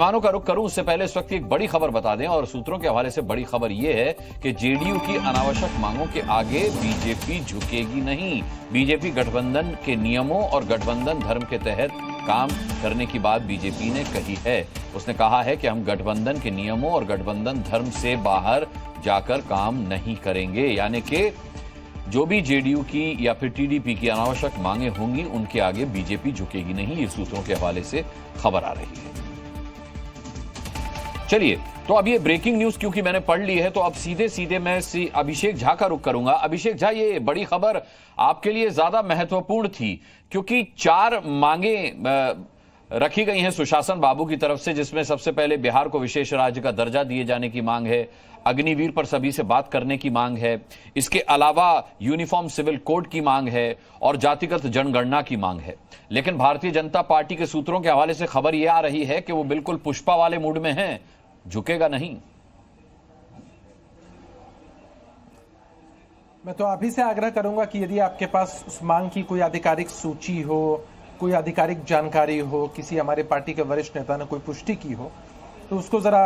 मेहमानों का रुख करूं उससे पहले इस वक्त एक बड़ी खबर बता दें, और सूत्रों के हवाले से बड़ी खबर यह है कि जेडीयू की अनावश्यक मांगों के आगे बीजेपी झुकेगी नहीं। बीजेपी गठबंधन के नियमों और गठबंधन धर्म के तहत काम करने की बात बीजेपी ने कही है। उसने कहा है कि हम गठबंधन के नियमों और गठबंधन धर्म से बाहर जाकर काम नहीं करेंगे, यानी कि जो भी जेडीयू की या फिर टीडीपी की अनावश्यक मांगे होंगी उनके आगे बीजेपी झुकेगी नहीं। ये सूत्रों के हवाले से खबर आ रही है। चलिए, तो अब ये ब्रेकिंग न्यूज क्योंकि मैंने पढ़ ली है, तो अब सीधे मैं अभिषेक झा का रुख करूंगा। अभिषेक झा, ये बड़ी खबर आपके लिए ज्यादा महत्वपूर्ण थी क्योंकि 4 मांगे रखी गई हैं सुशासन बाबू की तरफ से, जिसमें सबसे पहले बिहार को विशेष राज्य का दर्जा दिए जाने की मांग है, अग्निवीर पर सभी से बात करने की मांग है, इसके अलावा यूनिफॉर्म सिविल कोड की मांग है और जातिगत जनगणना की मांग है। लेकिन भारतीय जनता पार्टी के सूत्रों के हवाले से खबर यह आ रही है कि वो बिल्कुल पुष्पा वाले मूड में है, झुकेगा नहीं। मैं तो आप ही से आग्रह करूंगा कि यदि आपके पास उस मांग की कोई आधिकारिक सूची हो, कोई आधिकारिक जानकारी हो, किसी हमारे पार्टी के वरिष्ठ नेता ने कोई पुष्टि की हो, तो उसको जरा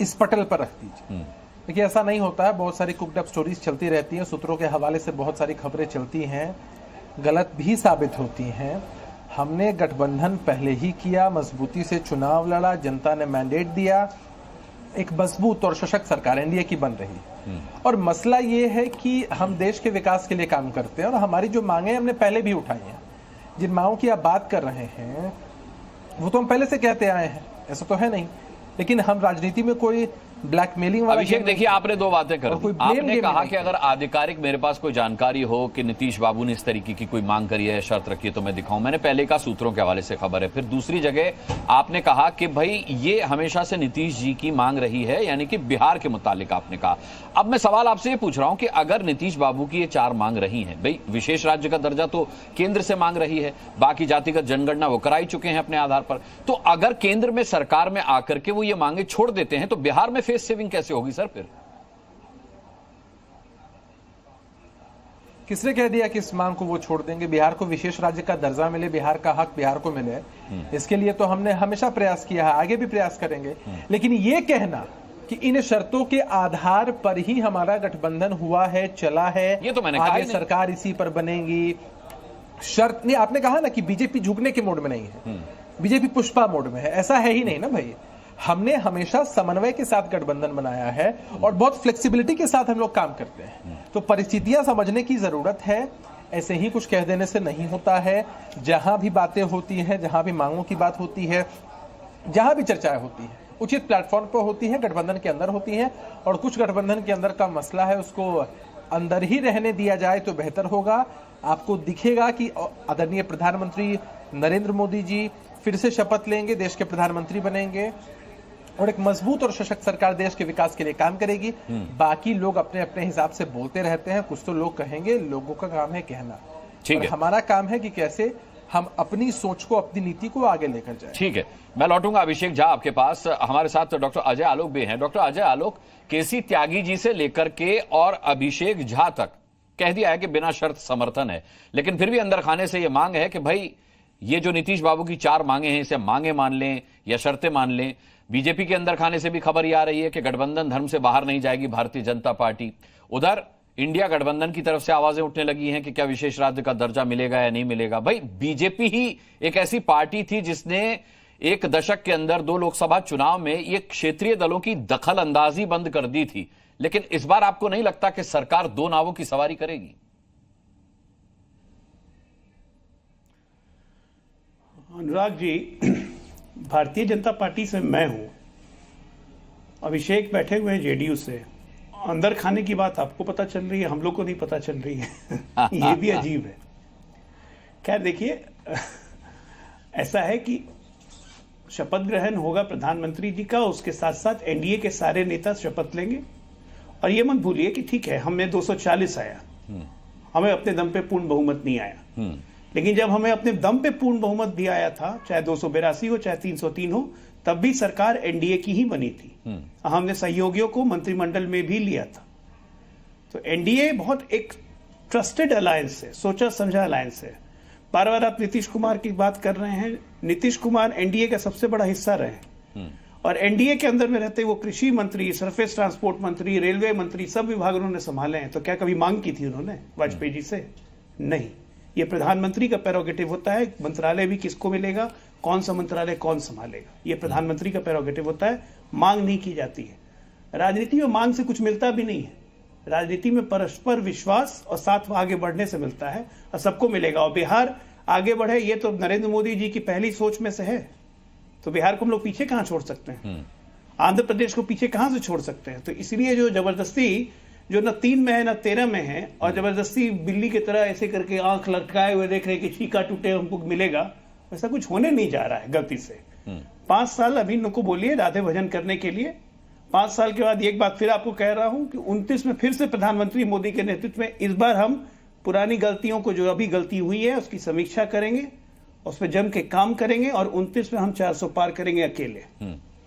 इस पटल पर रख दीजिए। देखिए, ऐसा नहीं होता है, बहुत सारी कुकड अप स्टोरीज चलती रहती हैं, सूत्रों के हवाले से बहुत सारी खबरें चलती हैं, गलत भी साबित होती हैं। हमने गठबंधन पहले ही किया, मजबूती से चुनाव लड़ा, जनता ने मैंडेट दिया, एक मजबूत और सशक्त सरकार एनडीए की बन रही। और मसला ये है कि हम देश के विकास के लिए काम करते हैं और हमारी जो मांगे हमने पहले भी उठाई हैं। जिन मांगों की आप बात कर रहे हैं वो तो हम पहले से कहते आए हैं, ऐसा तो है नहीं, लेकिन हम राजनीति में कोई ब्लैकमेलिंग वाला। अभिषेक, देखिए, आपने 2 बातें कर दी। आपने कहा कि अगर आधिकारिक मेरे पास कोई जानकारी हो कि नीतीश बाबू ने इस तरीके की कोई मांग करी है, शर्त रखी है, तो मैं दिखाऊं। मैंने पहले कहा सूत्रों के हवाले से खबर है। फिर दूसरी जगह आपने कहा कि भाई ये हमेशा से नीतीश जी की मांग रही है, यानी कि बिहार के मुतालिक आपने कहा। अब मैं सवाल आपसे ये पूछ रहा हूं कि अगर नीतीश बाबू की ये 4 मांग रही हैं, भाई विशेष राज्य का दर्जा तो केंद्र से मांग रही है, बाकी जातिगत जनगणना वो कराई चुके हैं अपने आधार पर, तो अगर केंद्र में सरकार में आकर के वो ये मांगे छोड़ देते हैं तो बिहार में फेस सेविंग कैसे होगी सर? फिर किसने कह दिया कि इस मांग को वो छोड़ देंगे? बिहार को विशेष राज्य का दर्जा मिले, बिहार का हक बिहार को मिले, इसके लिए तो हमने हमेशा प्रयास किया है, आगे भी प्रयास करेंगे। लेकिन ये कहना कि इन शर्तों के आधार पर ही हमारा गठबंधन हुआ है, चला है, ये तो मैंने आगे सरकार इसी पर बनेगी, शर्त नहीं। आपने कहा ना कि बीजेपी झुकने के मोड में नहीं है, बीजेपी पुष्पा मोड में है, ऐसा है ही नहीं ना भाई। हमने हमेशा समन्वय के साथ गठबंधन बनाया है और बहुत फ्लेक्सिबिलिटी के साथ हम लोग काम करते हैं। तो परिस्थितियां समझने की जरूरत है, ऐसे ही कुछ कह देने से नहीं होता है। जहां भी बातें होती हैं, जहां भी मांगों की बात होती है, जहां भी चर्चाएं होती है, उचित प्लेटफॉर्म पर होती है, गठबंधन के अंदर होती है। और कुछ गठबंधन के अंदर का मसला है, उसको अंदर ही रहने दिया जाए तो बेहतर होगा। आपको दिखेगा कि आदरणीय प्रधानमंत्री नरेंद्र मोदी जी फिर से शपथ लेंगे, देश के प्रधानमंत्री बनेंगे और एक मजबूत और सशक्त सरकार देश के विकास के लिए काम करेगी। बाकी लोग अपने अपने हिसाब से बोलते रहते हैं, कुछ तो लोग कहेंगे, लोगों का काम है कहना। ठीक है, हमारा काम है कि कैसे हम अपनी सोच को, अपनी नीति को आगे लेकर जाएं। ठीक है, मैं लौटूंगा अभिषेक झा आपके पास। हमारे साथ डॉक्टर अजय आलोक भी हैं। डॉक्टर अजय आलोक, केसी त्यागी जी से लेकर के और अभिषेक झा तक कह दिया है कि बिना शर्त समर्थन है, लेकिन फिर भी अंदर खाने से यह मांग है कि भाई ये जो नीतीश बाबू की 4 मांगे हैं, इसे मांगे मान लें या शर्तें मान लें। बीजेपी के अंदर खाने से भी खबर यह आ रही है कि गठबंधन धर्म से बाहर नहीं जाएगी भारतीय जनता पार्टी। उधर इंडिया गठबंधन की तरफ से आवाजें उठने लगी हैं कि क्या विशेष राज्य का दर्जा मिलेगा या नहीं मिलेगा। भाई, बीजेपी ही एक ऐसी पार्टी थी जिसने 1 दशक के अंदर 2 लोकसभा चुनाव में ये क्षेत्रीय दलों की दखल अंदाजी बंद कर दी थी, लेकिन इस बार आपको नहीं लगता कि सरकार 2 नावों की सवारी करेगी? अनुराग जी, भारतीय जनता पार्टी से मैं हूं, अभिषेक बैठे हुए हैं जेडीयू से। अंदर खाने की बात आपको पता चल रही है, हम लोग को नहीं पता चल रही है। ये भी अजीब है। खैर देखिए, ऐसा है कि शपथ ग्रहण होगा प्रधानमंत्री जी का, उसके साथ साथ एनडीए के सारे नेता शपथ लेंगे। और ये मत भूलिए कि ठीक है, हमें 240 आया, हमें अपने दम पे पूर्ण बहुमत नहीं आया, लेकिन जब हमें अपने दम पे पूर्ण बहुमत भी आया था, चाहे 282 हो चाहे 303 हो, तब भी सरकार एनडीए की ही बनी थी। हमने सहयोगियों को मंत्रिमंडल में भी लिया था। तो एनडीए बहुत एक ट्रस्टेड अलायंस है, सोचा समझा अलायंस है। बार बार आप नीतीश कुमार की बात कर रहे हैं। नीतीश कुमार एनडीए का सबसे बड़ा हिस्सा रहे हैं और एनडीए के अंदर में रहते वो कृषि मंत्री, सरफेस ट्रांसपोर्ट मंत्री, रेलवे मंत्री, सब विभाग उन्होंने संभाले हैं। तो क्या कभी मांग की थी उन्होंने वाजपेयी जी से? नहीं। ये प्रधानमंत्री का प्रेरोगेटिव होता है, मंत्रालय भी किसको मिलेगा, कौन सा मंत्रालय कौन संभालेगा, ये प्रधानमंत्री का प्रेरोगेटिव होता है। मांग नहीं की जाती है। राजनीति में मांग से कुछ मिलता भी नहीं है। राजनीति में परस्पर विश्वास और साथ आगे बढ़ने से मिलता है और सबको मिलेगा। और बिहार आगे बढ़े, ये तो नरेंद्र मोदी जी की पहली सोच में से है। तो बिहार को हम लोग पीछे कहां छोड़ सकते हैं? आंध्र प्रदेश को पीछे कहां से छोड़ सकते हैं? तो इसलिए जो जबरदस्ती, जो न 3 में है न 13 में है, और जबरदस्ती बिल्ली की तरह ऐसे करके आंख लटकाए हुए देख रहे कि छीका टूटे हमको मिलेगा, वैसा कुछ होने नहीं जा रहा है गलती से। 5 साल अभी नुको बोलिए राधे भजन करने के लिए। 5 साल के बाद एक बात फिर आपको कह रहा हूं कि 29 में फिर से प्रधानमंत्री मोदी के नेतृत्व में इस बार हम पुरानी गलतियों को, जो अभी गलती हुई है उसकी समीक्षा करेंगे, उस पर जम के काम करेंगे और 29 में हम 400 पार करेंगे अकेले।